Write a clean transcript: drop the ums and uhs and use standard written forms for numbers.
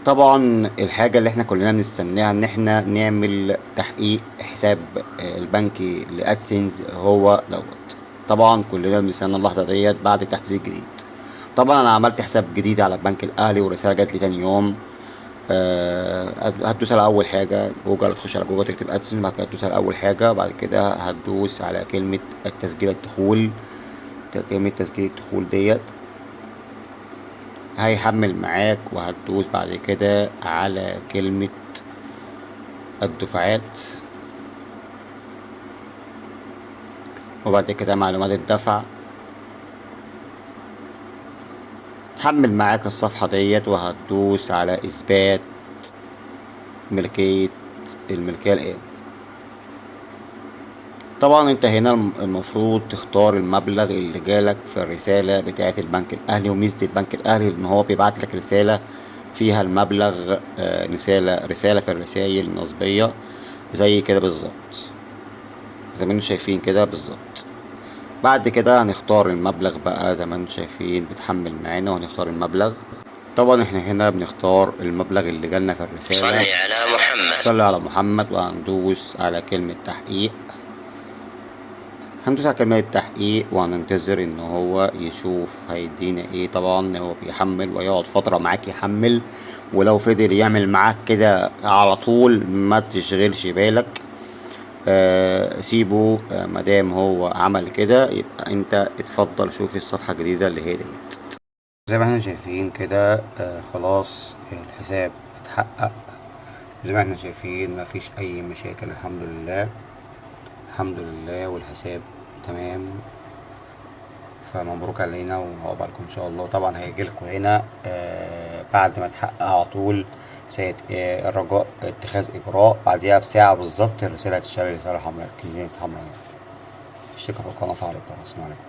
طبعا الحاجة اللي احنا كلنا بنستناها ان احنا نعمل تحقيق حساب البنكي لادسنس هو دوت. طبعا كلنا بنستنى اللحظة ديت بعد تحديث جديد. طبعا انا عملت حساب جديد على البنك الاهلي ورسالة جات لي تاني يوم. هتدوس على اول حاجة جوجل، تخش على جوجل تكتب ادسنس، بعد كده تدوس على اول حاجة، بعد كده هتدوس على كلمة التسجيل الدخول. كلمة تسجيل الدخول ديت هيحمل معاك، وهتدوس بعد كده على كلمة الدفعات، وبعد كده معلومات الدفع. تحمل معاك الصفحة ديت، وهتدوس على إثبات ملكية الملكية الآن. طبعا انت هنا المفروض تختار المبلغ اللي جالك في الرسالة بتاعة البنك الأهلي. وميزة البنك الأهلي ان هو بيبعت لك رسالة فيها المبلغ، رسالة في الرسائل النصبية زي كده بالظبط، زي ما انتم شايفين كده بالظبط. بعد كده هنختار المبلغ بقى زي ما انتم شايفين بتحمل معانا، وهنختار المبلغ. طبعا احنا هنا بنختار المبلغ اللي جالنا في الرسالة. صلي على محمد. صلي على محمد. وهندوس على كلمة تحقيق. هندوس على كلمة التحقيق وهننتظر ان هو يشوف هيدينا ايه. طبعا هو بيحمل ويقعد فترة معاك يحمل، ولو فضل يعمل معاك كده على طول ما تشغلش بالك. سيبه. مادام هو عمل كده يبقى انت اتفضل شوف الصفحة الجديدة اللي هي ديت. زي ما احنا شايفين كده خلاص الحساب اتحقق. زي ما احنا شايفين مفيش اي مشاكل، الحمد لله الحمد لله، والحساب تمام. فمبروك علينا وعقبالكم ان شاء الله. طبعا هيجيلكوا هنا بعد ما تحقق على طول رجاء اتخاذ اجراء. بعديها بساعة بالظبط الرسالة هتشتغل رسالة حمراء، كلمة حمراء. اشترك في القناة وفعل الجرس. السلام عليكم.